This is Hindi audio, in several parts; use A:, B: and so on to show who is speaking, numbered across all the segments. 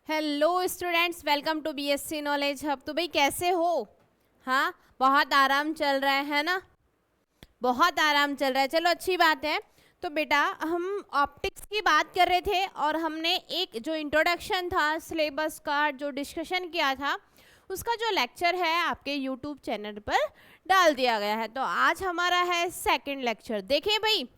A: Hello students, welcome to BSc knowledge hub. तो भाई कैसे हो? हाँ, बहुत आराम चल रहा है ना? बहुत आराम चल रहा है, चलो अच्छी बात है। तो बेटा हम ऑप्टिक्स की बात कर रहे थे और हमने एक जो इंट्रोडक्शन था सिलेबस का जो डिस्कशन किया था उसका जो लेक्चर है आपके यूट्यूब चैनल पर डाल दिया गया है। तो आज हमारा है सेकंड लेक्चर। देखिए भाई,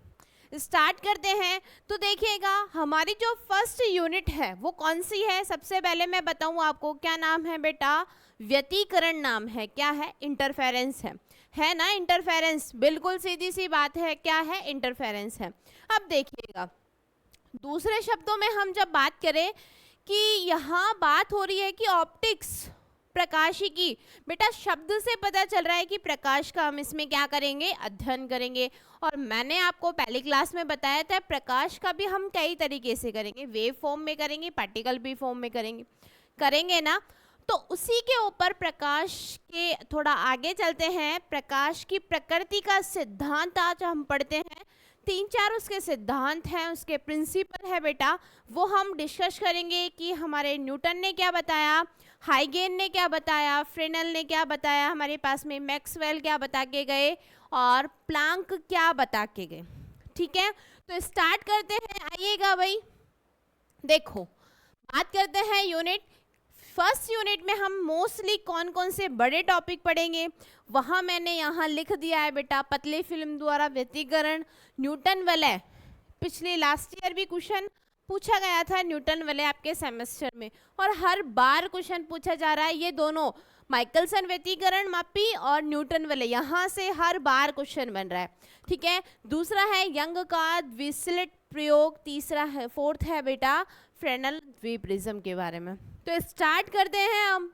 A: स्टार्ट करते हैं। तो देखिएगा हमारी जो फर्स्ट यूनिट है वो कौन सी है। सबसे पहले मैं बताऊं आपको, क्या नाम है बेटा? व्यतिकरण नाम है। क्या है? इंटरफेरेंस है ना? इंटरफेरेंस, बिल्कुल सीधी सी बात है। क्या है? इंटरफेरेंस है। अब देखिएगा दूसरे शब्दों में हम जब बात करें कि यहाँ बात हो रही है कि ऑप्टिक्स, प्रकाशिकी। बेटा शब्द से पता चल रहा है कि प्रकाश का हम इसमें क्या करेंगे? अध्ययन करेंगे। और मैंने आपको पहली क्लास में बताया था प्रकाश का भी हम कई तरीके से करेंगे, वेव फॉर्म में करेंगे, पार्टिकल भी फॉर्म में करेंगे ना। तो उसी के ऊपर प्रकाश के थोड़ा आगे चलते हैं। प्रकाश की प्रकृति का सिद्धांत आज हम पढ़ते हैं। तीन चार उसके सिद्धांत हैं, उसके प्रिंसिपल है बेटा, वो हम डिस्कस करेंगे कि हमारे न्यूटन ने क्या बताया, हाइगेन ने क्या बताया, फ्रेनेल ने क्या बताया, हमारे पास में मैक्सवेल क्या बता के गए और प्लांक क्या बता के गए। ठीक है, तो स्टार्ट करते हैं। आइएगा भाई, देखो बात करते हैं यूनिट। फर्स्ट यूनिट में हम मोस्टली कौन कौन से बड़े टॉपिक पढ़ेंगे वहाँ मैंने यहाँ लिख दिया है बेटा। पतली फिल्म द्वारा व्यतिकरण, न्यूटन वलय। पिछले लास्ट ईयर भी क्वेश्चन पूछा गया था न्यूटन वलय आपके सेमेस्टर में, और हर बार क्वेश्चन पूछा जा रहा है। ये दोनों माइकलसन व्यतिकरण मापी और न्यूटन वलय, यहाँ से हर बार क्वेश्चन बन रहा है। ठीक है, दूसरा है यंग का द्विस्लिट प्रयोग, तीसरा है फोर्थ है बेटा फ्रेनेल द्विप्रिज्म के बारे में। तो स्टार्ट करते हैं हम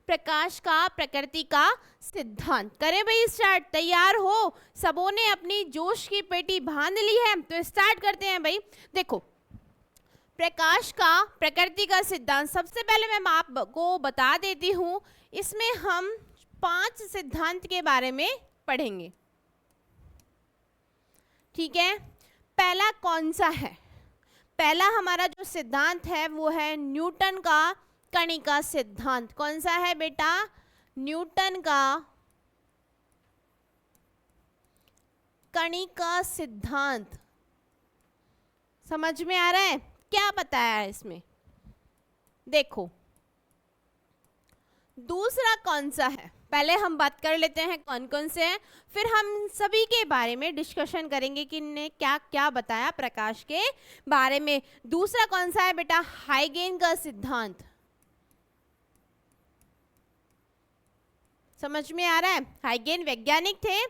A: प्रकाश का प्रकृति का सिद्धांत। करें भाई स्टार्ट? तैयार हो? सबों ने अपनी जोश की पेटी बांध ली है? तो स्टार्ट करते हैं भाई। देखो प्रकाश का प्रकृति का सिद्धांत, सबसे पहले मैं आपको बता देती हूँ, इसमें हम 5 सिद्धांत के बारे में पढ़ेंगे। ठीक है, पहला कौन सा है? पहला हमारा जो सिद्धांत है वो है न्यूटन का कणिका सिद्धांत। कौन सा है बेटा? न्यूटन का कणिका सिद्धांत। समझ में आ रहा है क्या बताया है इसमें? देखो दूसरा कौन सा है, पहले हम बात कर लेते हैं कौन कौन से हैं, फिर हम सभी के बारे में डिस्कशन करेंगे कि इन्होंने क्या क्या बताया प्रकाश के बारे में। दूसरा कौन सा है बेटा? हाइगेन का सिद्धांत। समझ में आ रहा है? हाइगेन वैज्ञानिक थे,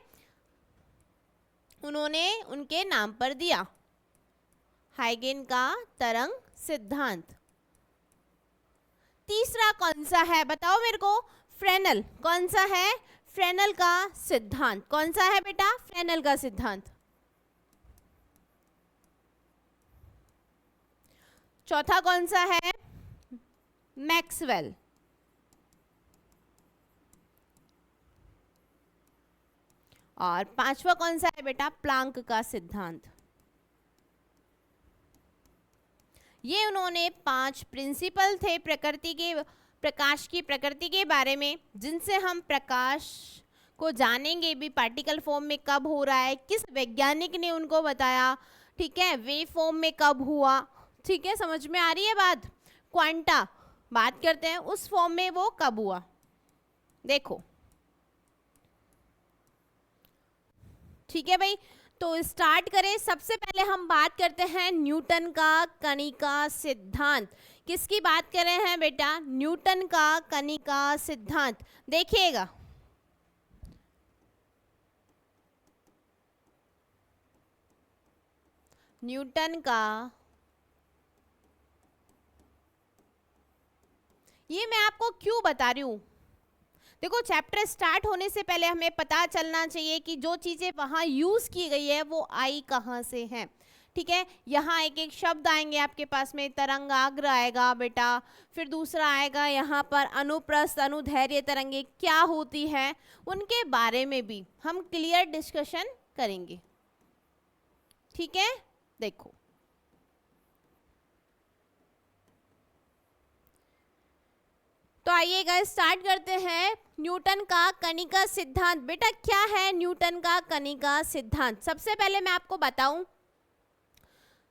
A: उन्होंने उनके नाम पर दिया हाइगेन का तरंग सिद्धांत। तीसरा कौन सा है बताओ मेरे को? फ्रेनेल। कौन सा है? फ्रेनेल का सिद्धांत। कौन सा है बेटा? फ्रेनेल का सिद्धांत। चौथा कौन सा है? मैक्सवेल। और पांचवा कौन सा है बेटा? प्लांक का सिद्धांत। ये उन्होंने 5 प्रिंसिपल थे प्रकृति के, प्रकाश की प्रकृति के बारे में, जिनसे हम प्रकाश को जानेंगे भी पार्टिकल फॉर्म में कब हो रहा है, किस वैज्ञानिक ने उनको बताया। ठीक है, वेव फॉर्म में कब हुआ। ठीक है, समझ में आ रही है बात? क्वांटा बात करते हैं, उस फॉर्म में वो कब हुआ। देखो ठीक है भाई, तो स्टार्ट करें। सबसे पहले हम बात करते हैं न्यूटन का कणिका सिद्धांत। किसकी बात कर रहे हैं बेटा? न्यूटन का कणिका सिद्धांत। देखिएगा न्यूटन का, ये मैं आपको क्यों बता रही हूँ, देखो चैप्टर स्टार्ट होने से पहले हमें पता चलना चाहिए कि जो चीज़ें वहाँ यूज़ की गई है वो आई कहाँ से हैं। ठीक है, यहाँ एक एक शब्द आएंगे आपके पास में, तरंगाग्र आएगा बेटा, फिर दूसरा आएगा यहाँ पर अनुप्रस्थ, अनुदैर्घ्य तरंगे क्या होती है, उनके बारे में भी हम क्लियर डिस्कशन करेंगे। ठीक है, देखो आइएगा स्टार्ट करते हैं न्यूटन का कणिका सिद्धांत। बेटा क्या है न्यूटन का कणिका सिद्धांत? सबसे पहले मैं आपको बताऊं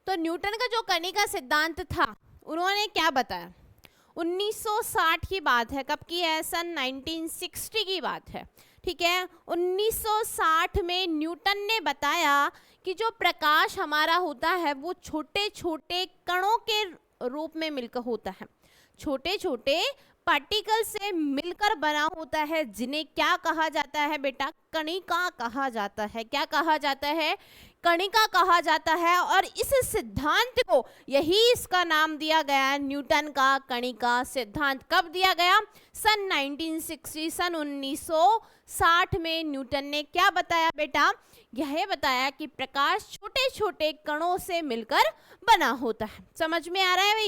A: तो न्यूटन का जो कणिका सिद्धांत था उन्होंने क्या बताया, 1960 की बात है। कब की है? सन 1960 की बात है। ठीक है, 1960 में न्यूटन ने बताया कि जो प्रकाश हमारा होता है वो छोटे छोटे कणों के रूप में मिलकर होता है, छोटे छोटे पार्टिकल से मिलकर बना होता है, जिन्हें क्या कहा जाता है बेटा? कणिका कहा जाता है। क्या कहा जाता है? कणिका कहा जाता है। और इस सिद्धांत को, यही इसका नाम दिया गया न्यूटन का कणिका सिद्धांत। कब दिया गया? सन 1960, सन 1960 में न्यूटन ने क्या बताया बेटा? यह बताया कि प्रकाश छोटे छोटे कणों से मिलकर बना होता है। समझ में आ रहा है भाई?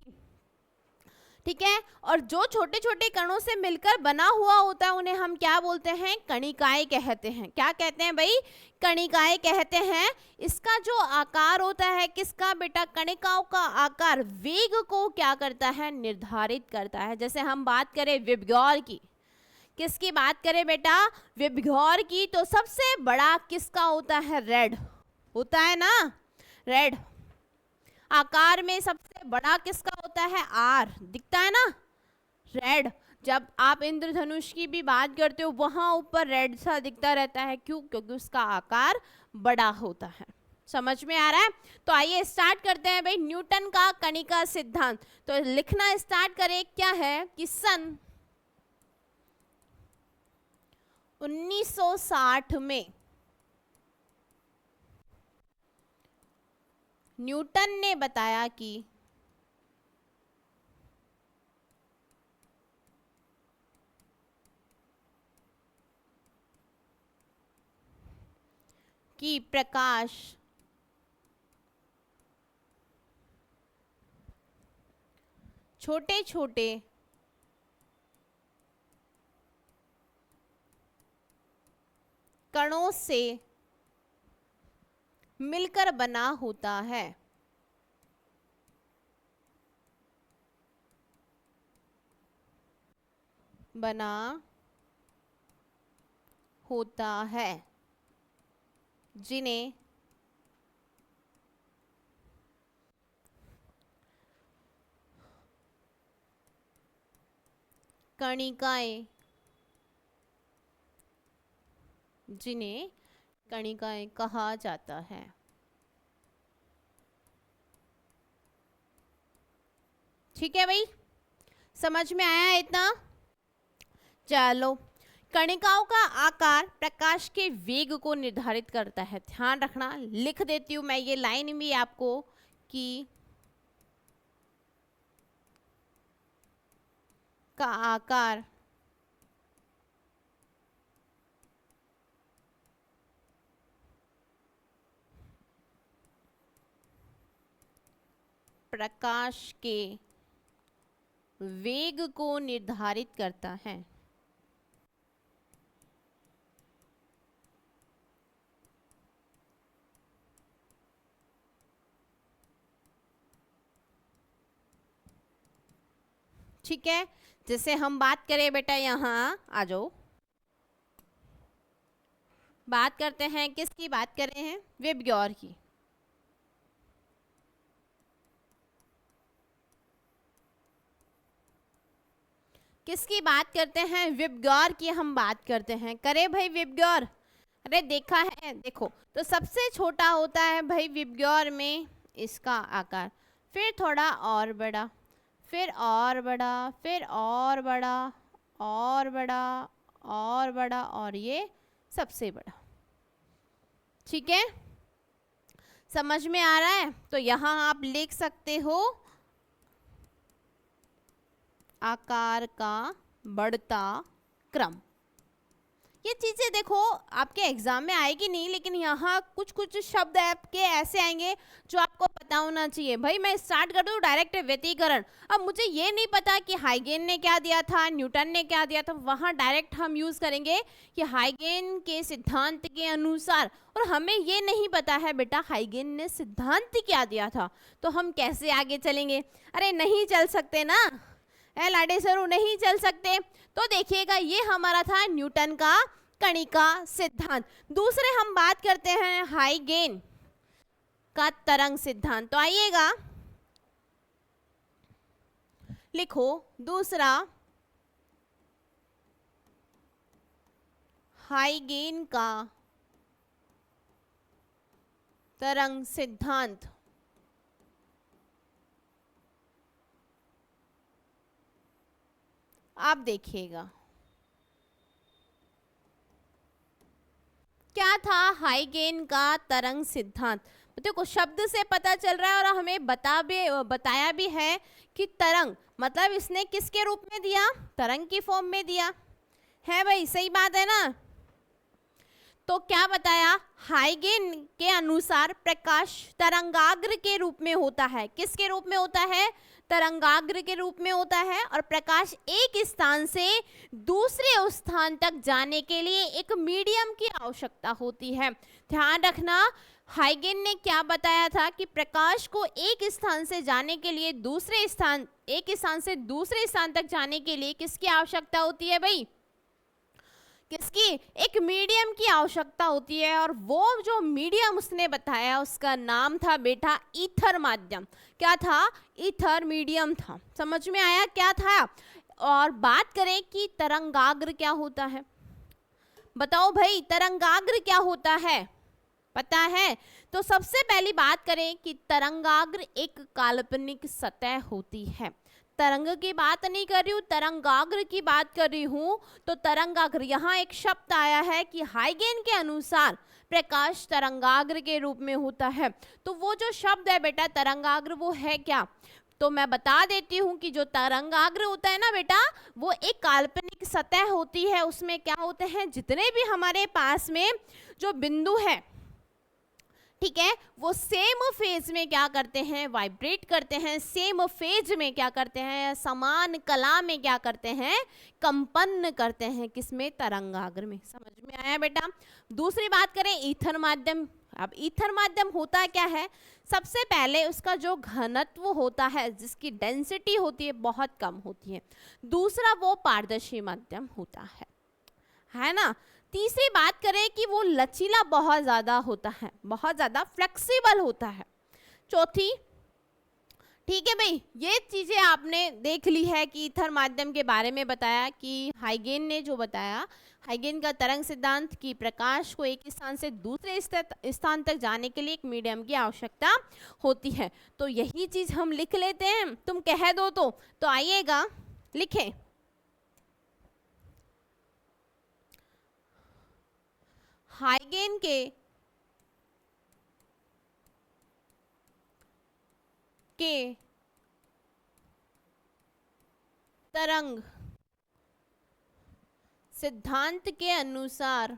A: ठीक है, और जो छोटे छोटे कणों से मिलकर बना हुआ होता है उन्हें हम क्या बोलते हैं? कणिकाएं कहते हैं। क्या कहते हैं भाई? कणिकाएं कहते हैं। इसका जो आकार होता है किसका बेटा? कणिकाओं का आकार वेग को क्या करता है? निर्धारित करता है। जैसे हम बात करें विबग्योर की, किसकी बात करें बेटा? विबग्योर की, तो सबसे बड़ा किसका होता है? रेड होता है ना, रेड। आकार में सबसे बड़ा किसका होता है? आर, दिखता है ना, रेड। जब आप इंद्रधनुष की भी बात करते हो वहां ऊपर रेड सा दिखता रहता है। क्यों? क्योंकि उसका आकार बड़ा होता है। समझ में आ रहा है? तो आइए स्टार्ट करते हैं भाई न्यूटन का कणिका सिद्धांत। तो लिखना स्टार्ट करें। क्या है कि सन 1960 में न्यूटन ने बताया कि प्रकाश छोटे छोटे कणों से मिलकर बना होता है। बना होता है, जिन्हें कणिकाएं कहा जाता है। ठीक है भाई, समझ में आया इतना? चलो, कणिकाओं का आकार प्रकाश के वेग को निर्धारित करता है। ध्यान रखना, लिख देती हूं मैं ये लाइन भी आपको कि का आकार प्रकाश के वेग को निर्धारित करता है। ठीक है, जैसे हम बात करें बेटा, यहाँ आ जाओ, बात करते हैं किसकी बात कर रहे हैं? विबग्योर की। किसकी बात करते हैं? विबग्योर की हम बात करते हैं। करे भाई विबग्योर? अरे देखा है, देखो तो सबसे छोटा होता है भाई विबग्योर में इसका आकार, फिर थोड़ा और बड़ा, फिर और बड़ा, फिर और बड़ा, और बड़ा, और बड़ा, और ये सबसे बड़ा। ठीक है, समझ में आ रहा है? तो यहाँ आप लिख सकते हो आकार का बढ़ता क्रम। ये चीजें देखो आपके एग्जाम में आएगी नहीं, लेकिन यहाँ कुछ कुछ शब्द आपके ऐसे आएंगे जो आपको पता होना चाहिए। भाई मैं स्टार्ट कर दूँ डायरेक्ट व्यतिकरण। अब मुझे ये नहीं पता कि हाइगेन ने क्या दिया था, न्यूटन ने क्या दिया था, वहाँ डायरेक्ट हम यूज करेंगे कि हाइगेन के सिद्धांत के अनुसार, और हमें ये नहीं पता है बेटा हाइगेन ने सिद्धांत क्या दिया था, तो हम कैसे आगे चलेंगे? अरे नहीं चल सकते ना, एल आड़े सरू नहीं चल सकते। तो देखिएगा ये हमारा था न्यूटन का कणिका सिद्धांत। दूसरे हम बात करते हैं हाइगेन का तरंग सिद्धांत। तो आइएगा लिखो दूसरा हाइगेन का तरंग सिद्धांत। आप देखिएगा क्या था हाइगेन का तरंग सिद्धांत। देखो शब्द से पता चल रहा है और हमें बताया भी है कि तरंग मतलब इसने किसके रूप में दिया, तरंग की फॉर्म में दिया है भाई, सही बात है ना। तो क्या बताया, हाइगेन के अनुसार प्रकाश तरंगाग्र के रूप में होता है। किसके रूप में होता है, तरंगाग्र के रूप में होता है। और प्रकाश एक स्थान से दूसरे स्थान तक जाने के लिए एक मीडियम की आवश्यकता होती है। ध्यान रखना, हाइगेन ने क्या बताया था कि प्रकाश को एक स्थान से जाने के लिए एक स्थान से दूसरे स्थान तक जाने के लिए किसकी आवश्यकता होती है भाई, किसकी, एक मीडियम की आवश्यकता होती है। और वो जो मीडियम उसने बताया उसका नाम था बेटा ईथर माध्यम। क्या था, ईथर मीडियम था। समझ में आया क्या था। और बात करें कि तरंगाग्र क्या होता है, बताओ भाई तरंगाग्र क्या होता है, पता है। तो सबसे पहली बात करें कि तरंगाग्र एक काल्पनिक सतह होती है। तरंग की बात नहीं कर रही हूँ, तरंगाग्र की बात कर रही हूँ। तो तरंगाग्र, यहाँ एक शब्द आया है कि हाइगेन के अनुसार प्रकाश तरंगाग्र के रूप में होता है। तो वो जो शब्द है बेटा तरंगाग्र, वो है क्या, तो मैं बता देती हूँ कि जो तरंगाग्र होता है ना बेटा, वो एक काल्पनिक सतह होती है। उसमें क्या होते हैं, जितने भी हमारे पास में जो बिंदु है, ठीक है, वो सेम फेज में क्या करते हैं, वाइब्रेट करते हैं। सेम फेज में क्या करते हैं, समान कला में क्या करते हैं, कंपन करते हैं। किसमें, तरंगाग्र में। समझ में आया बेटा। दूसरी बात करें ईथर माध्यम। अब ईथर माध्यम होता क्या है, सबसे पहले उसका जो घनत्व होता है, जिसकी डेंसिटी होती है, बहुत कम होती है। दूसरा वो पारदर्शी माध्यम होता है ना। तीसरी बात करें कि वो लचीला बहुत ज़्यादा होता है, बहुत ज़्यादा फ्लेक्सिबल होता है। चौथी, ठीक है भाई, ये चीज़ें आपने देख ली है कि ईथर माध्यम के बारे में बताया कि हाइगेन ने जो बताया, हाइगेन का तरंग सिद्धांत की प्रकाश को एक स्थान से दूसरे स्थान तक जाने के लिए एक मीडियम की आवश्यकता होती है। तो यही चीज़ हम लिख लेते हैं, तुम कह दो तो आइएगा लिखें। हाइगेन के तरंग सिद्धांत के अनुसार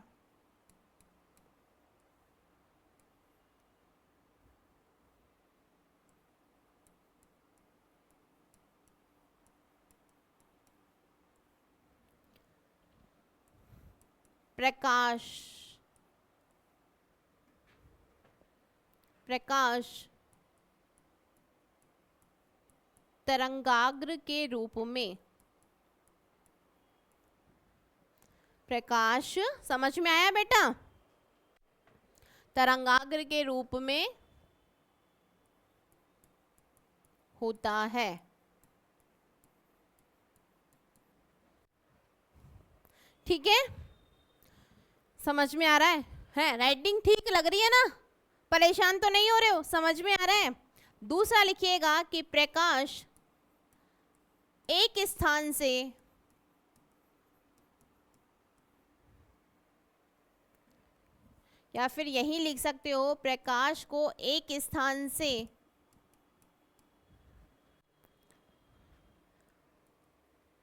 A: प्रकाश तरंगाग्र के रूप में, प्रकाश, समझ में आया बेटा, तरंगाग्र के रूप में होता है। ठीक है, समझ में आ रहा है राइटिंग ठीक लग रही है ना, परेशान तो नहीं हो रहे हो, समझ में आ रहा है। दूसरा लिखिएगा कि प्रकाश एक स्थान से या फिर यही लिख सकते हो, प्रकाश को एक स्थान से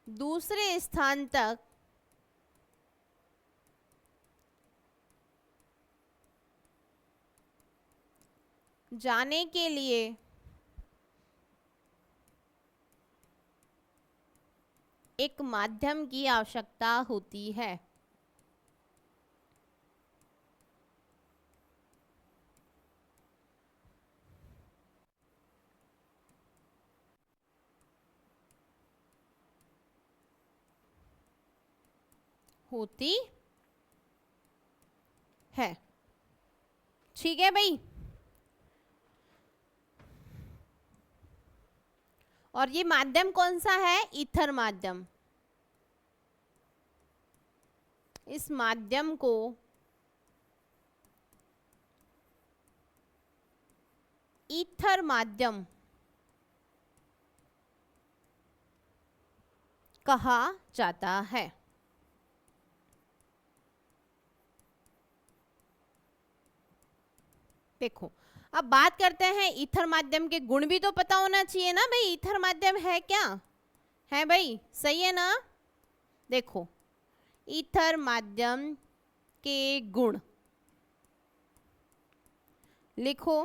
A: दूसरे स्थान तक जाने के लिए एक माध्यम की आवश्यकता होती है। होती है। ठीक है भाई। और ये माध्यम कौन सा है? ईथर माध्यम। इस माध्यम को ईथर माध्यम कहा जाता है। देखो, अब बात करते हैं ईथर माध्यम के गुण भी तो पता होना चाहिए ना भाई। ईथर माध्यम है क्या? है भाई, सही है ना? देखो, ईथर माध्यम के गुण लिखो।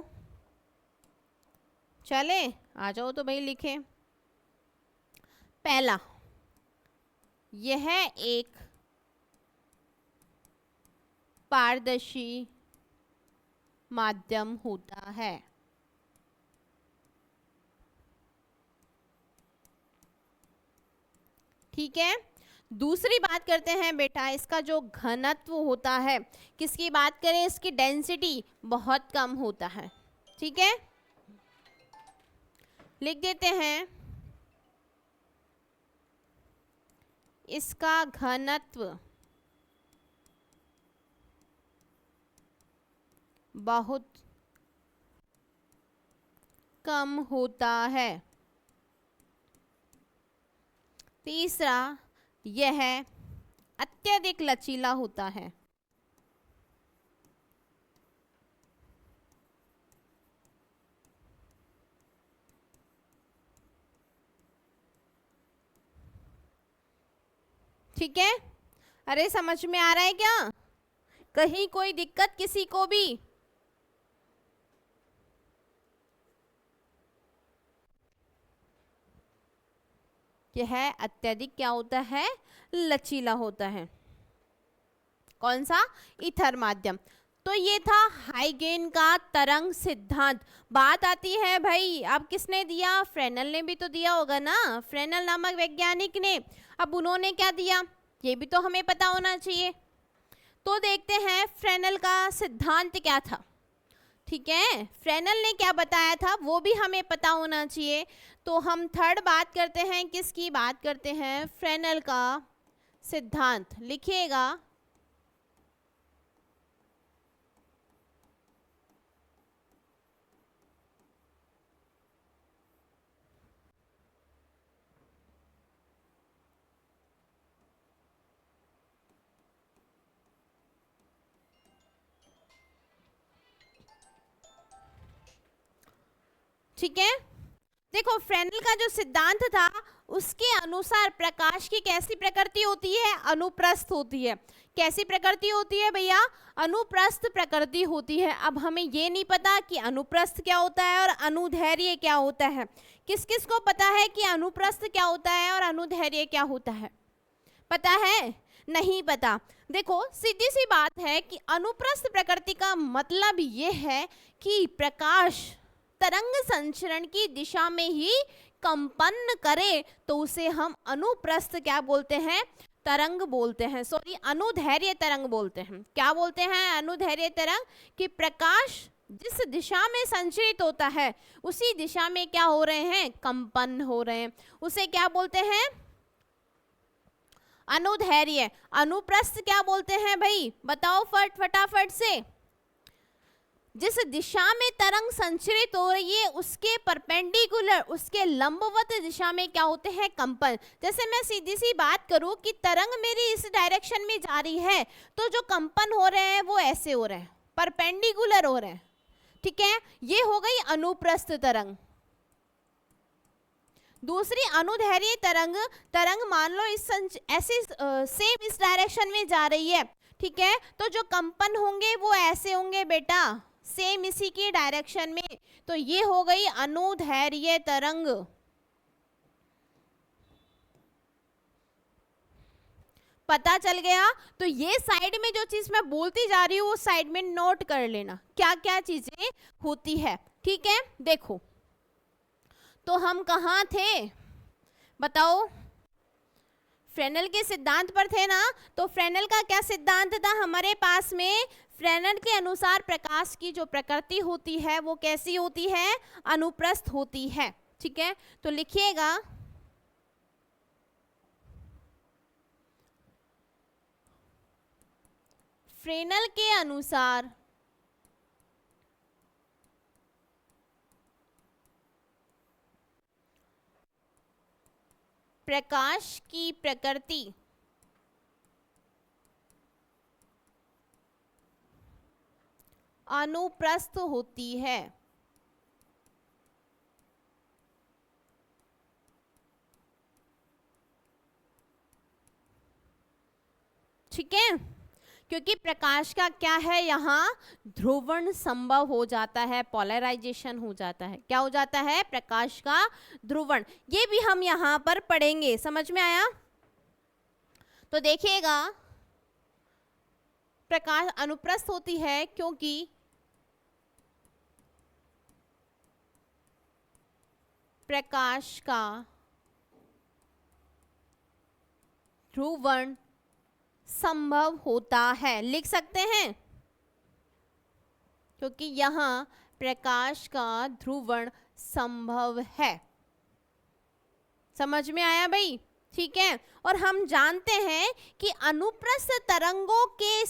A: चले, आ जाओ तो भाई लिखे। पहला, यह एक पारदर्शी माध्यम होता है। ठीक है। दूसरी बात करते हैं बेटा, इसका जो घनत्व होता है, किसकी बात करें? इसकी डेंसिटी बहुत कम होता है। ठीक है, लिख देते हैं, इसका घनत्व बहुत कम होता है। तीसरा, यह अत्यधिक लचीला होता है। ठीक है, अरे समझ में आ रहा है क्या? कहीं कोई दिक्कत किसी को भी? यह अत्यधिक क्या होता है? लचीला होता है। कौन सा? ईथर माध्यम। तो ये था हाइगेन का तरंग सिद्धांत। बात आती है भाई, अब किसने दिया? फ्रेनल ने भी तो दिया होगा ना, फ्रेनल नामक वैज्ञानिक ने। अब उन्होंने क्या दिया, ये भी तो हमें पता होना चाहिए। तो देखते हैं फ्रेनल का सिद्धांत क्या था। ठीक है, फ्रेनल ने क्या बताया था वो भी हमें पता होना चाहिए। तो हम थर्ड बात करते हैं, किसकी बात करते हैं? फ्रेनल का सिद्धांत। लिखिएगा, ठीक है। देखो, फ्रेनल का जो सिद्धांत था उसके अनुसार प्रकाश की कैसी प्रकृति होती है? अनुप्रस्थ होती है। कैसी प्रकृति होती है भैया? अनुप्रस्थ प्रकृति होती है। अब हमें ये नहीं पता कि अनुप्रस्थ क्या होता है और अनुदैर्घ्य क्या होता है। किस किस को पता है कि अनुप्रस्थ क्या होता है और अनुदैर्घ्य क्या होता है? पता है? नहीं पता। देखो, सीधी सी बात है कि अनुप्रस्थ प्रकृति का मतलब ये है कि प्रकाश तरंग संचरण की दिशा में ही कंपन करे तो उसे हम अनुप्रस्थ क्या बोलते हैं? तरंग बोलते हैं। सॉरी, अनुदैर्घ्य तरंग बोलते हैं। क्या बोलते हैं? अनुदैर्घ्य तरंग। कि प्रकाश जिस दिशा में संचरित होता है उसी दिशा में क्या हो रहे हैं? कंपन हो रहे हैं। उसे क्या बोलते हैं? अनुदैर्घ्य। अनुप्रस्थ क्या बोलते हैं भाई? बताओ फटाफट से। जिस दिशा में तरंग संचरित हो रही है उसके परपेंडिकुलर, उसके लंबवत दिशा में क्या होते हैं? कंपन। जैसे मैं सीधी सी बात करूं कि तरंग मेरी इस डायरेक्शन में जा रही है तो जो कंपन हो रहे हैं वो ऐसे हो रहे हैं, परपेंडिकुलर हो रहे हैं। ठीक है, ये हो गई अनुप्रस्थ तरंग। दूसरी अनुदैर्घ्य तरंग, तरंग मान लो इस ऐसे सेम इस डायरेक्शन में जा रही है। ठीक है, तो जो कंपन होंगे वो ऐसे होंगे बेटा, सेम इसी की डायरेक्शन में। तो ये हो गई अनुदैर्घ्य तरंग। पता चल गया? तो ये साइड में जो चीज मैं बोलती जा रही हूँ वो साइड में नोट कर लेना, क्या क्या चीजें होती है। ठीक है, देखो तो हम कहाँ थे बताओ? फ्रेनेल के सिद्धांत पर थे ना, तो फ्रेनेल का क्या सिद्धांत था हमारे पास में? फ्रेनेल के अनुसार प्रकाश की जो प्रकृति होती है वो कैसी होती है? अनुप्रस्थ होती है। ठीक है, तो लिखिएगा फ्रेनेल के अनुसार प्रकाश की प्रकृति अनुप्रस्थ होती है। ठीक है, क्योंकि प्रकाश का क्या है यहाँ? ध्रुवण संभव हो जाता है, पोलराइजेशन हो जाता है। क्या हो जाता है? प्रकाश का ध्रुवण। ये भी हम यहाँ पर पढ़ेंगे, समझ में आया? तो देखिएगा प्रकाश अनुप्रस्थ होती है क्योंकि प्रकाश का ध्रुवण संभव होता है। लिख सकते हैं, क्योंकि यहाँ प्रकाश का ध्रुवण संभव है। समझ में आया भाई? ठीक है, और हम जानते हैं कि अनुप्रस्थ तरंगों के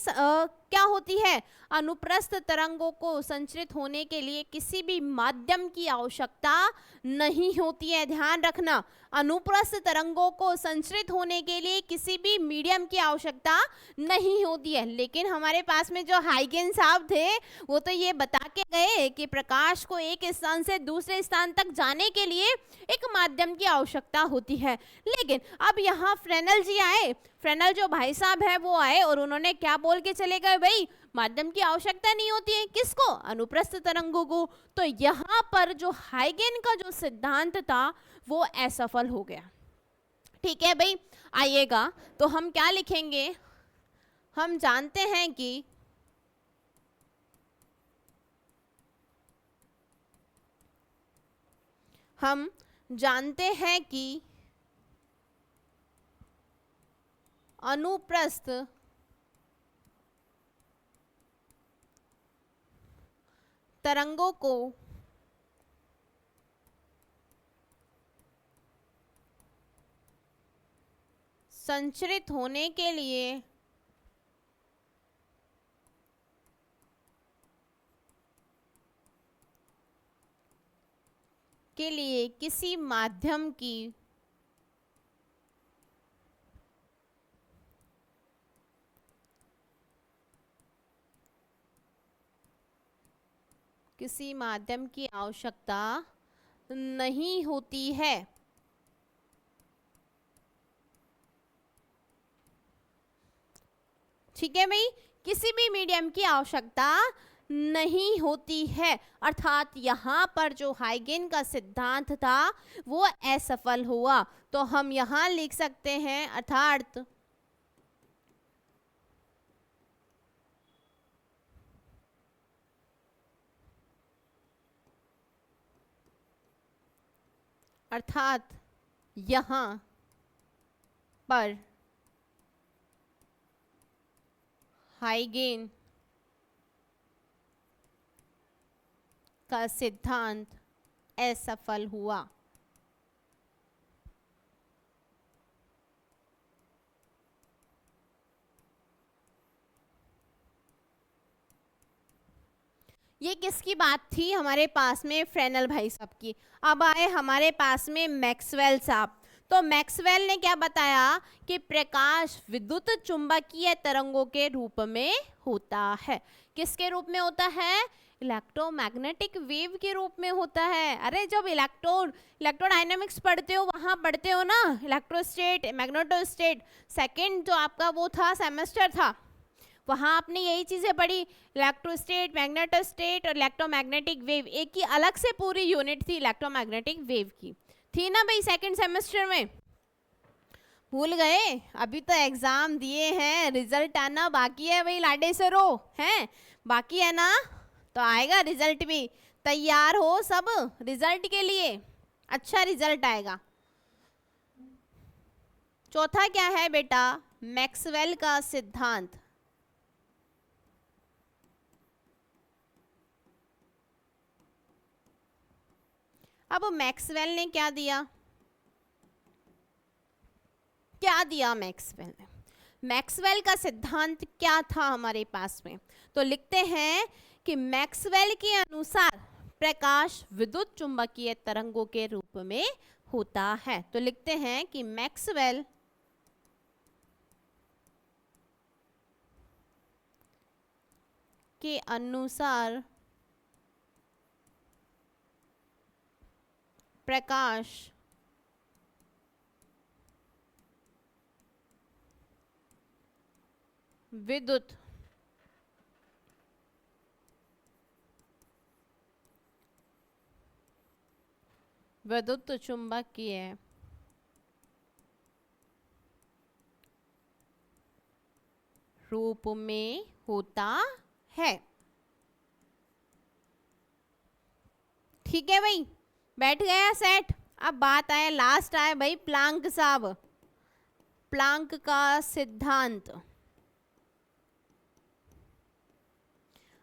A: क्या होती है? अनुप्रस्थ तरंगों को संचरित होने के लिए किसी भी माध्यम की आवश्यकता नहीं होती है। ध्यान रखना, अनुप्रस्थ तरंगों को संचरित होने के लिए किसी भी मीडियम की आवश्यकता नहीं होती है। लेकिन हमारे पास में जो हाइगेन साहब थे वो तो ये बता के गए कि प्रकाश को एक स्थान से दूसरे स्थान तक जाने के लिए एक माध्यम की आवश्यकता होती है। लेकिन अब यहाँ फ्रेनेल जी आए, फ्रेनेल जो भाई साहब है वो आए और उन्होंने क्या बोल के चले गए? भाई माध्यम की आवश्यकता नहीं होती है। किसको? अनुप्रस्थ तरंगों को। तो यहाँ पर जो हाइगेन का जो सिद्धांत था वो असफल हो गया। ठीक है भाई, आइएगा तो हम क्या लिखेंगे? हम जानते हैं कि अनुप्रस्थ तरंगों को संचरित होने के लिए किसी माध्यम की आवश्यकता नहीं होती है। ठीक है भाई, किसी भी मीडियम की आवश्यकता नहीं होती है। अर्थात यहाँ पर जो हाइगेन का सिद्धांत था वो असफल हुआ। तो हम यहाँ लिख सकते हैं अर्थात यहाँ पर हाइगेन का सिद्धांत असफल हुआ। ये किसकी बात थी? हमारे पास में फ्रेनेल भाई साहब की। अब आए हमारे पास में मैक्सवेल साहब। तो मैक्सवेल ने क्या बताया कि प्रकाश विद्युत चुंबकीय तरंगों के रूप में होता है। किसके रूप में होता है? इलेक्ट्रोमैग्नेटिक वेव के रूप में होता है। अरे जब इलेक्ट्रोडायनेमिक्स पढ़ते हो वहां पढ़ते हो ना, इलेक्ट्रोस्टेट मैग्नेटोस्टेट, सेकंड जो आपका वो था सेमेस्टर था, वहां आपने यही चीजें पढ़ी। इलेक्ट्रोस्टेट, मैग्नेटोस्टेट और इलेक्ट्रोमैग्नेटिक वेव, एक ही अलग से पूरी यूनिट थी इलेक्ट्रोमैग्नेटिक वेव की, थी ना भाई सेकंड सेमेस्टर में? भूल गए? अभी तो एग्जाम दिए हैं, रिजल्ट आना बाकी है भाई। लाडे से रो हैं बाकी है ना, तो आएगा रिजल्ट भी। तैयार हो सब रिजल्ट के लिए, अच्छा रिजल्ट आएगा। चौथा क्या है बेटा, मैक्सवेल का सिद्धांत। अब मैक्सवेल ने क्या दिया, क्या दिया मैक्सवेल ने, मैक्सवेल का सिद्धांत क्या था हमारे पास में। तो लिखते हैं कि मैक्सवेल के अनुसार प्रकाश विद्युत चुंबकीय तरंगों के रूप में होता है। तो लिखते हैं कि मैक्सवेल के अनुसार प्रकाश विद्युत विद्युत चुंबकीय रूप में होता है। ठीक है भाई, बैठ गया सेट। अब बात आए, लास्ट आए भाई प्लांक साहब, प्लांक का सिद्धांत।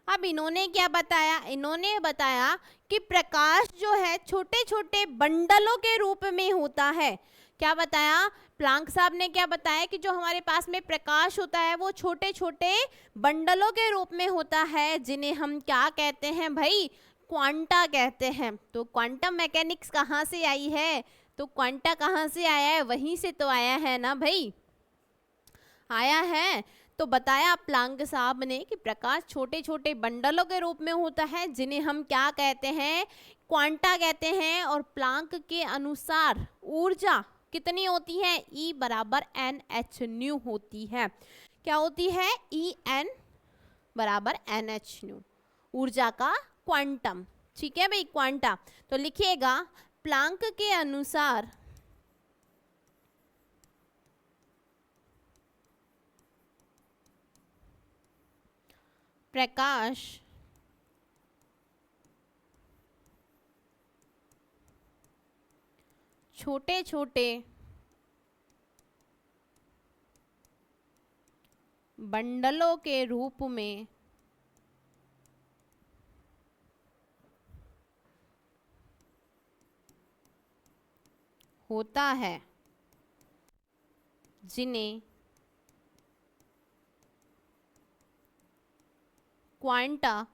A: अब इन्होंने क्या बताया, इन्होंने बताया कि प्रकाश जो है छोटे छोटे बंडलों के रूप में होता है। क्या बताया प्लांक साहब ने, क्या बताया कि जो हमारे पास में प्रकाश होता है वो छोटे छोटे बंडलों के रूप में होता है, जिन्हें हम क्या कहते हैं भाई, क्वांटा कहते हैं। तो क्वांटम मैकेनिक्स कहाँ से आई है, तो क्वांटा कहाँ से आया है, वहीं से तो आया है ना भाई, आया है। तो बताया प्लांक साहब ने कि प्रकाश छोटे छोटे बंडलों के रूप में होता है, जिन्हें हम क्या कहते हैं, क्वांटा कहते हैं। और प्लांक के अनुसार ऊर्जा कितनी होती है, E बराबर NH न्यू होती है। क्या होती है, En बराबर NH न्यू, ऊर्जा का क्वांटम। ठीक है भाई, क्वांटा। तो लिखिएगा प्लांक के अनुसार प्रकाश छोटे छोटे बंडलों के रूप में होता है, जिन्हें क्वांटा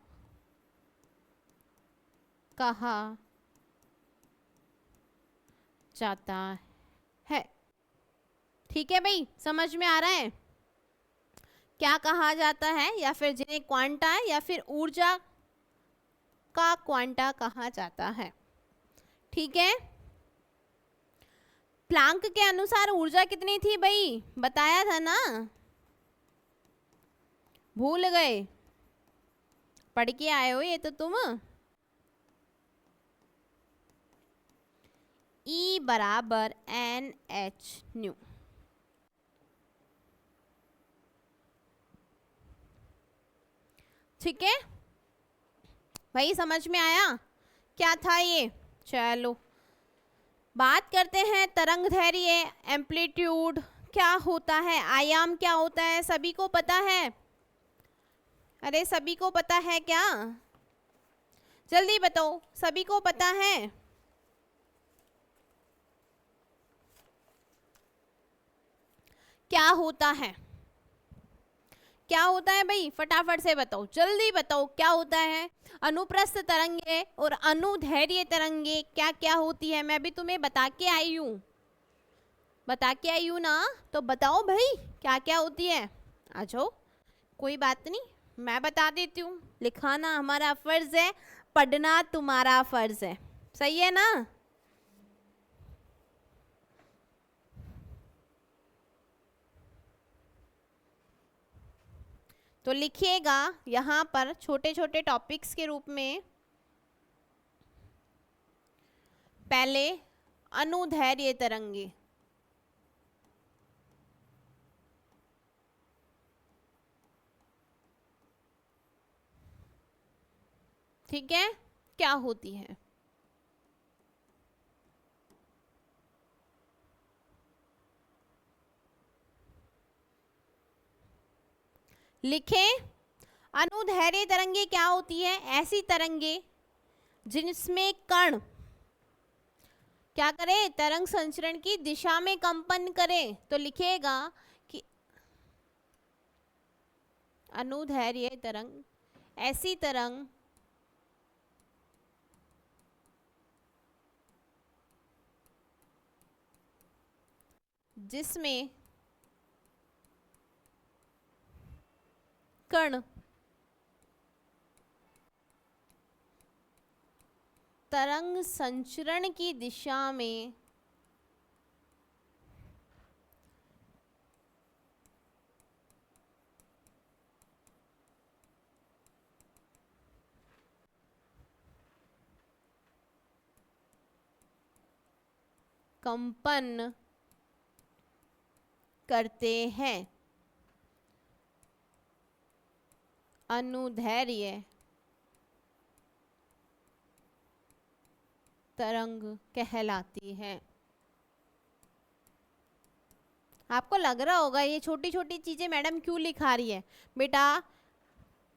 A: कहा जाता है। ठीक है भाई, समझ में आ रहा है क्या कहा जाता है, या फिर जिन्हें क्वांटा या फिर ऊर्जा का क्वांटा कहा जाता है। ठीक है, प्लांक के अनुसार ऊर्जा कितनी थी भाई, बताया था ना, भूल गए, पढ़ के आए हो ये तो तुम। E बराबर NH न्यू। ठीक है भाई, समझ में आया क्या था ये। चलो बात करते हैं तरंग दैर्घ्य, एम्पलीट्यूड क्या होता है, आयाम क्या होता है, सभी को पता है, अरे सभी को पता है क्या, जल्दी बताओ, सभी को पता है। क्या होता है, क्या होता है भाई, फटाफट से बताओ, जल्दी बताओ क्या होता है। अनुप्रस्थ तरंगे और अनुदैर्घ्य तरंगे क्या क्या होती है, मैं भी तुम्हें बता के आई हूँ, बता के आई हूँ ना, तो बताओ भाई क्या क्या होती है। आ जाओ, कोई बात नहीं, मैं बता देती हूँ, लिखाना हमारा फर्ज है, पढ़ना तुम्हारा फर्ज है, सही है ना। तो लिखिएगा यहाँ पर छोटे छोटे टॉपिक्स के रूप में, पहले अनुदैर्घ्य तरंगे, ठीक है, क्या होती है। लिखें। अनुदैर्घ्य तरंगे क्या होती है? ऐसी तरंगे जिनमें कण क्या करे? तरंग संचरण की दिशा में कंपन करे। तो लिखेगा कि अनुदैर्घ्य तरंग ऐसी तरंग जिसमें कण तरंग संचरण की दिशा में कंपन करते हैं। अनुदैर्घ्य तरंग कहलाती है। आपको लग रहा होगा ये छोटी छोटी चीजें मैडम क्यों लिखा रही है? बेटा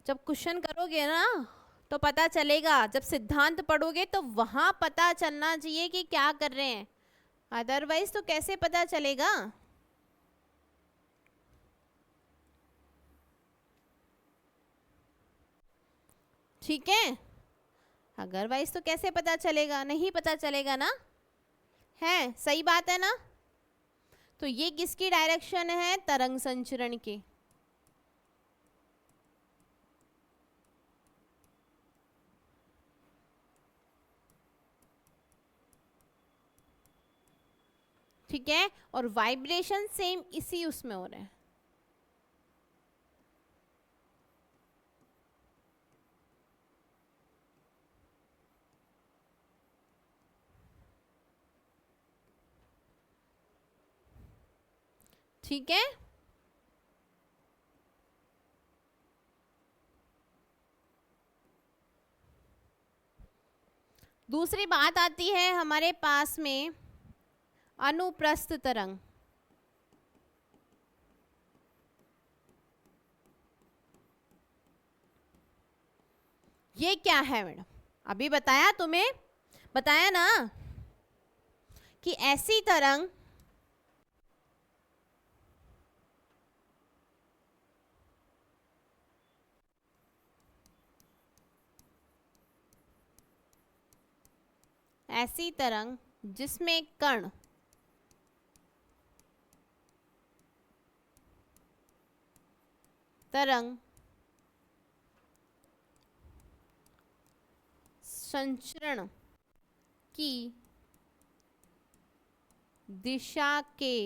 A: जब क्वेश्चन करोगे ना तो पता चलेगा, जब सिद्धांत पढ़ोगे तो वहां पता चलना चाहिए कि क्या कर रहे हैं, अदरवाइज तो कैसे पता चलेगा? ठीक है, अदरवाइज तो कैसे पता चलेगा? नहीं पता चलेगा ना, है सही बात है ना? तो ये किसकी डायरेक्शन है? तरंग संचरण की। ठीक है, और वाइब्रेशन सेम इसी उसमें हो रहा है। ठीक है, दूसरी बात आती है हमारे पास में अनुप्रस्थ तरंग। ये क्या है मैडम? अभी बताया तुम्हें, बताया ना कि ऐसी तरंग ऐसी तरंग जिसमें कण तरंग संचरण की दिशा के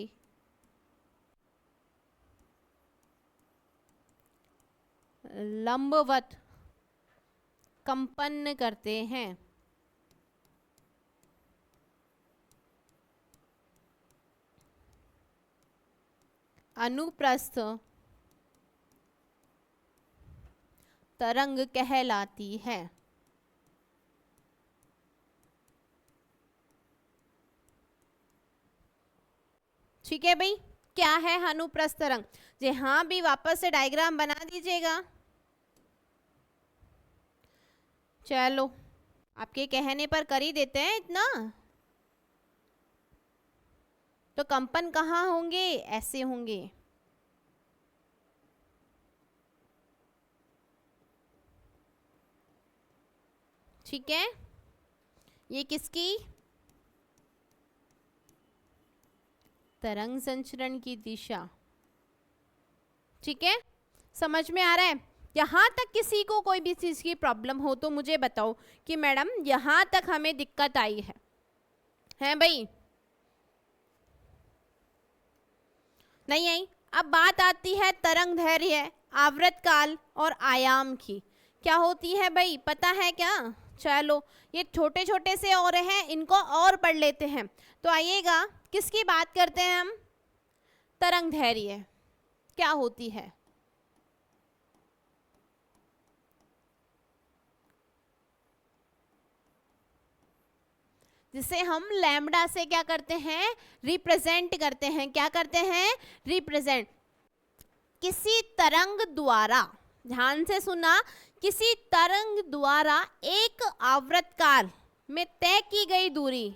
A: लंबवत कंपन करते हैं। अनुप्रस्थ तरंग कहलाती है। ठीक है भाई, क्या है अनुप्रस्थ तरंग? जी हाँ भी, वापस से डायग्राम बना दीजिएगा। चलो आपके कहने पर कर ही देते हैं इतना। तो कंपन कहाँ होंगे? ऐसे होंगे। ठीक है, ये किसकी? तरंग संचरण की दिशा। ठीक है, समझ में आ रहा है? यहाँ तक किसी को कोई भी चीज़ की प्रॉब्लम हो तो मुझे बताओ कि मैडम यहाँ तक हमें दिक्कत आई है भाई? नहीं आई। अब बात आती है तरंग दैर्घ्य, आवर्त काल और आयाम की। क्या होती है भाई, पता है क्या? चलो ये छोटे छोटे से और हैं, इनको और पढ़ लेते हैं। तो आइएगा, किसकी बात करते हैं हम? तरंग दैर्घ्य क्या होती है? जिसे हम लैम्बडा से क्या करते हैं? रिप्रेजेंट करते हैं। क्या करते हैं? रिप्रेजेंट। किसी तरंग द्वारा, ध्यान से सुना, किसी तरंग द्वारा एक आवर्तकाल में तय की गई दूरी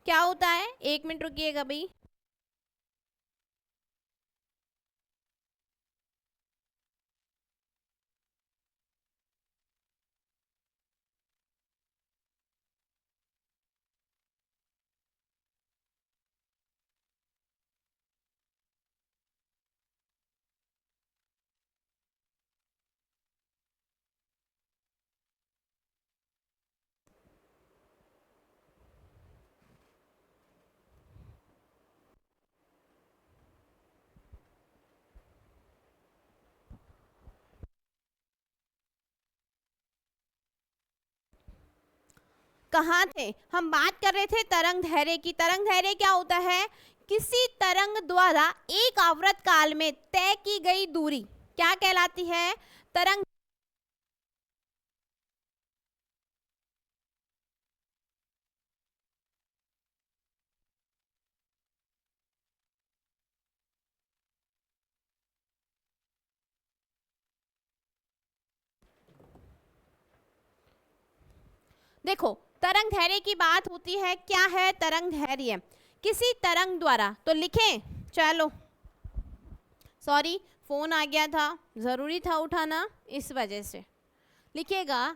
A: क्या होता है? 1 मिनट रुकिएगा भाई। कहाँ थे हम? बात कर रहे थे तरंग धैर्य की। तरंग धैर्य क्या होता है? किसी तरंग द्वारा एक आवर्त काल में तय की गई दूरी क्या कहलाती है? तरंग। देखो, तरंग धैर्य की बात होती है। क्या है तरंग धैर्य? किसी तरंग द्वारा, तो लिखें, चलो सॉरी फोन आ गया था, जरूरी था उठाना, इस वजह से लिखिएगा।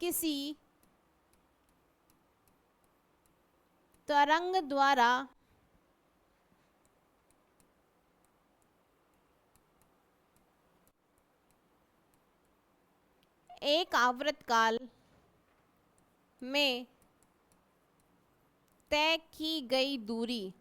A: किसी तरंग द्वारा एक आवर्तकाल में तय की गई दूरी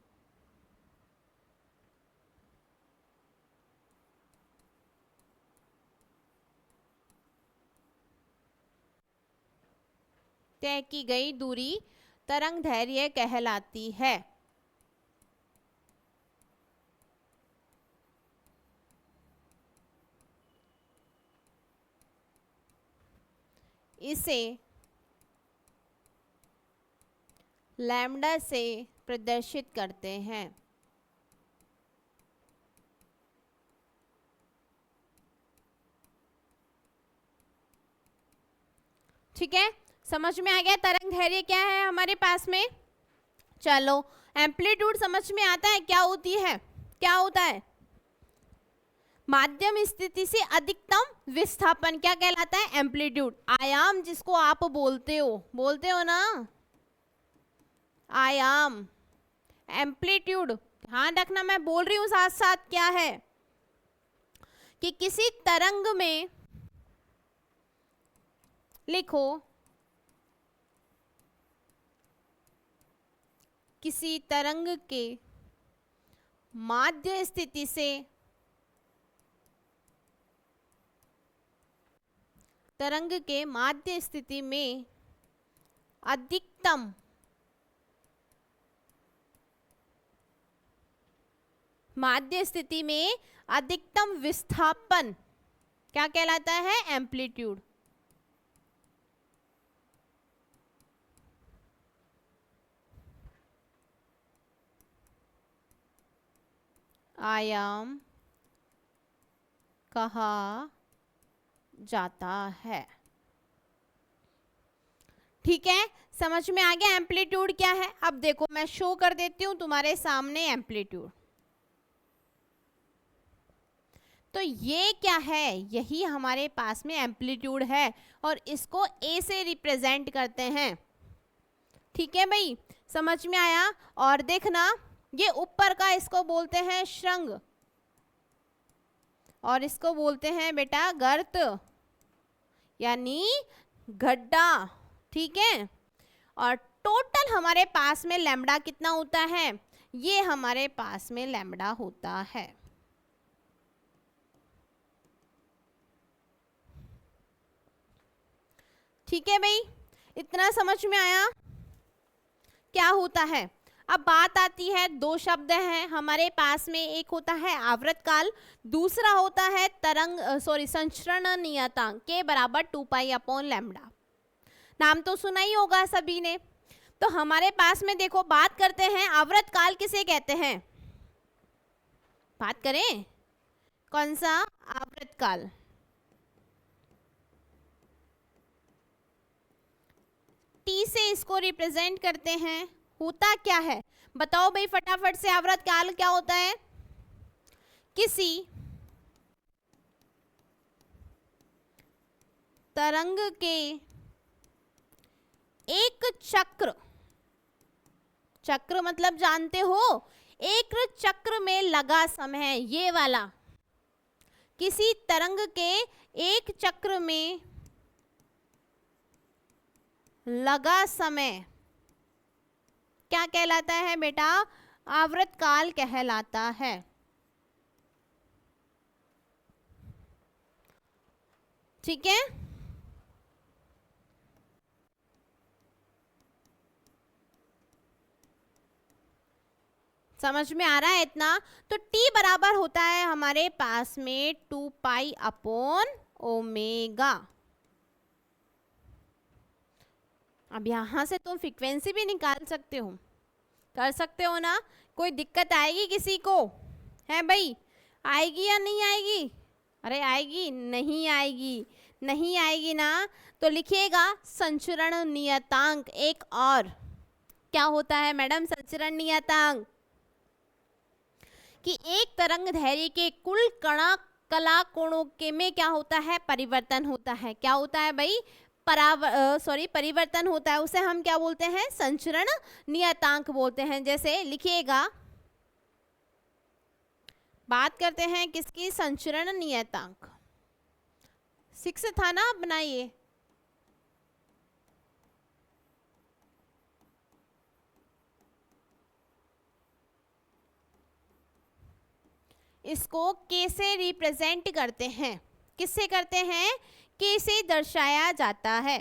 A: तय की गई दूरी तरंग धैर्य कहलाती है। इसे लैम्डा से प्रदर्शित करते हैं। ठीक है, समझ में आ गया तरंग धैर्य क्या है हमारे पास में? चलो, एम्पलीट्यूड समझ में आता है क्या होती है? क्या होता है? माध्यम स्थिति से अधिकतम विस्थापन क्या कहलाता है? एम्पलीट्यूड। आयाम जिसको आप बोलते हो ना, आयाम, एम्पलीट्यूड। ध्यान रखना, मैं बोल रही हूं साथ साथ क्या है कि किसी तरंग में लिखो, किसी तरंग के माध्य स्थिति से तरंग के माध्य स्थिति में अधिकतम माध्य स्थिति में अधिकतम विस्थापन क्या कहलाता है? एम्पलीट्यूड। आयाम कहा जाता है। ठीक है, समझ में आ गया एम्पलीट्यूड क्या है? अब देखो मैं शो कर देती हूं तुम्हारे सामने एम्पलीट्यूड। तो ये क्या है? यही हमारे पास में एम्पलीट्यूड है और इसको ए से रिप्रेजेंट करते हैं। ठीक है भाई, समझ में आया? और देखना, ये ऊपर का इसको बोलते हैं श्रृंग और इसको बोलते हैं बेटा गर्त यानी गड्ढा। ठीक है, और टोटल हमारे पास में लैम्डा कितना होता है? ये हमारे पास में लैम्डा होता है। ठीक है भाई, इतना समझ में आया क्या होता है? अब बात आती है, दो शब्द हैं हमारे पास में, एक होता है आवर्तकाल, दूसरा होता है तरंग संचरण नियतांक के बराबर 2 पाई अपॉन लैम्डा। नाम तो सुना ही होगा सभी ने। तो हमारे पास में देखो, बात करते हैं आवर्त काल किसे कहते हैं, बात करें कौन सा, आवर्त काल। टी से इसको रिप्रेजेंट करते हैं। होता क्या है बताओ भाई फटाफट से, आवर्त काल क्या होता है, किसी तरंग के एक चक्र, चक्र मतलब जानते हो, एक चक्र में लगा समय, ये वाला, किसी तरंग के एक चक्र में लगा समय क्या कहलाता है बेटा, आवर्त काल कहलाता है। ठीक है, समझ में आ रहा है इतना। तो t बराबर होता है हमारे पास में 2 पाई अपॉन ओमेगा। अब यहां से तुम फ्रीक्वेंसी भी निकाल सकते हो, कर सकते हो ना, कोई दिक्कत आएगी किसी को, है भाई, आएगी या नहीं आएगी, अरे आएगी, नहीं आएगी, नहीं आएगी ना, तो लिखिएगा संचरण नियतांक। एक और क्या होता है मैडम संचरण नियतांक, कि एक तरंग दैर्ध्य के कुल कला कोणों के में क्या होता है, परिवर्तन होता है। क्या होता है भाई, परिवर्तन होता है, उसे हम क्या बोलते हैं, संचरण नियतांक बोलते हैं। जैसे लिखिएगा, बात करते हैं किसकी, संचरण नियतांक। 6 था ना, आप बनाइए। इसको के से रिप्रेजेंट करते हैं, किससे करते हैं, के से दर्शाया जाता है।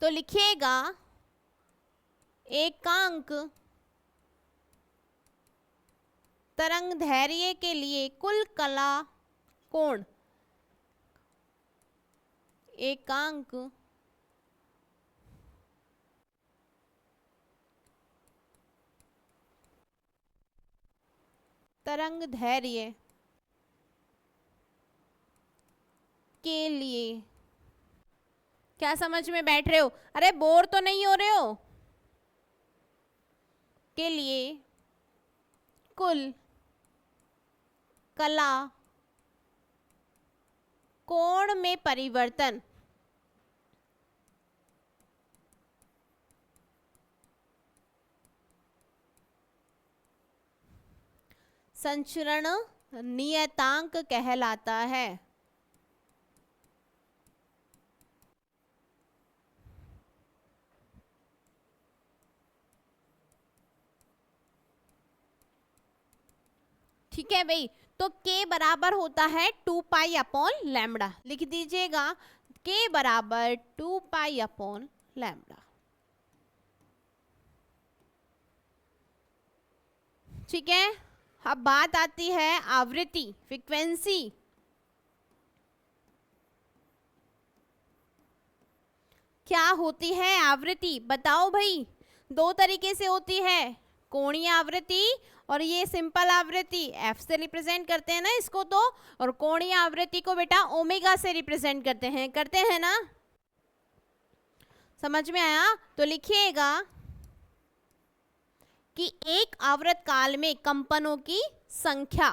A: तो लिखिएगा एकांक तरंग दैर्ध्य के लिए कुल कला कोण, एकांक तरंग दैर्ध्य के लिए, क्या समझ में बैठ रहे हो, अरे बोर तो नहीं हो रहे हो, के लिए कुल कला कोण में परिवर्तन, संचरण नियतांक कहलाता है। ठीक है भाई, तो k बराबर होता है 2 पाई अपॉन लैम्बडा, लिख दीजिएगा k बराबर 2 पाई अपॉन लैम्बडा। ठीक है, अब बात आती है आवृत्ति, फ्रीक्वेंसी। क्या होती है आवृत्ति बताओ भाई, 2 तरीके से होती है, कोणीय आवृत्ति और ये सिंपल आवृत्ति, f से रिप्रेजेंट करते हैं ना इसको तो, और कोणीय आवृत्ति को बेटा ओमेगा से रिप्रेजेंट करते हैं ना, समझ में आया। तो लिखिएगा कि एक आवर्त काल में कंपनों की संख्या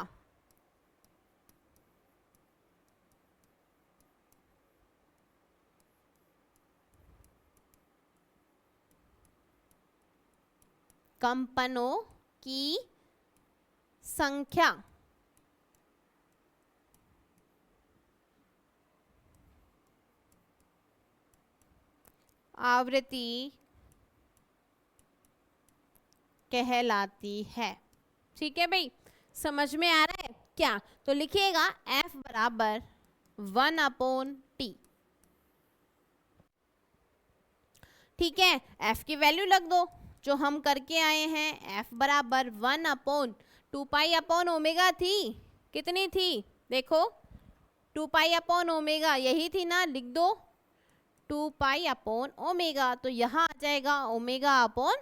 A: कंपनों की संख्या आवृत्ति कहलाती है। ठीक है भाई, समझ में आ रहा है क्या, तो लिखिएगा f बराबर 1 अपॉन टी। ठीक है, f की वैल्यू लग दो जो हम करके आए हैं, f बराबर 1 अपॉन 2 पाई अपॉन ओमेगा थी, कितनी थी देखो 2 पाई अपॉन ओमेगा, यही थी ना, लिख दो 2 पाई अपॉन ओमेगा, तो यहाँ आ जाएगा ओमेगा अपॉन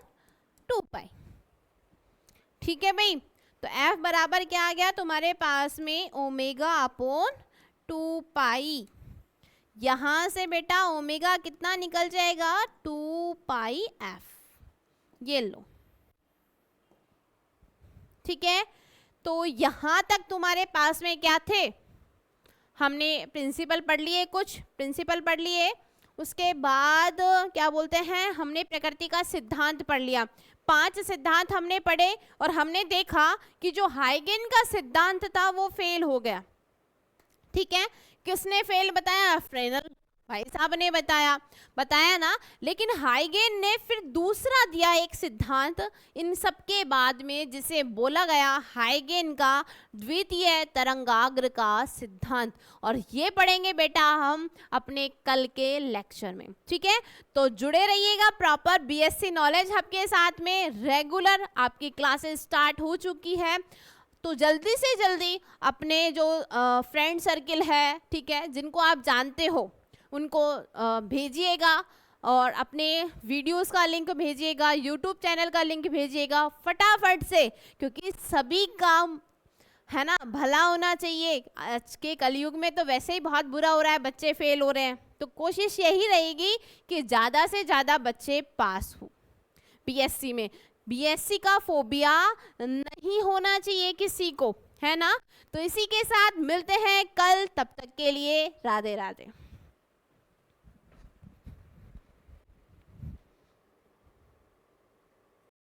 A: 2 पाई। ठीक है भाई, तो F बराबर क्या आ गया तुम्हारे पास में ओमेगा अपॉन 2 पाई। यहाँ से बेटा ओमेगा कितना निकल जाएगा 2 पाई F, ये लो। ठीक है, तो यहाँ तक तुम्हारे पास में क्या थे, हमने प्रिंसिपल पढ़ लिए, कुछ प्रिंसिपल पढ़ लिए, उसके बाद क्या बोलते हैं हमने प्रकृति का सिद्धांत पढ़ लिया। 5 सिद्धांत हमने पढ़े और हमने देखा कि जो हाइगेन का सिद्धांत था वो फेल हो गया। ठीक है, किसने फेल बताया, फ्रेनल भाई साहब ने बताया ना, लेकिन हाइगेन ने फिर दूसरा दिया एक सिद्धांत इन सबके बाद में, जिसे बोला गया हाइगेन का द्वितीय तरंगाग्र का सिद्धांत, और ये पढ़ेंगे बेटा हम अपने कल के लेक्चर में। ठीक है, तो जुड़े रहिएगा प्रॉपर बीएससी नॉलेज हब के साथ में। रेगुलर आपकी क्लासेस स्टार्ट हो चुकी है, तो जल्दी से जल्दी अपने जो फ्रेंड सर्किल है, ठीक है, जिनको आप जानते हो उनको भेजिएगा, और अपने वीडियोस का लिंक भेजिएगा, यूट्यूब चैनल का लिंक भेजिएगा फटाफट से, क्योंकि सभी काम है ना भला होना चाहिए। आज के कलयुग में तो वैसे ही बहुत बुरा हो रहा है, बच्चे फेल हो रहे हैं, तो कोशिश यही रहेगी कि ज़्यादा से ज़्यादा बच्चे पास हो बीएससी में। बीएससी का फोबिया नहीं होना चाहिए किसी को, है ना। तो इसी के साथ मिलते हैं कल, तब तक के लिए राधे राधे।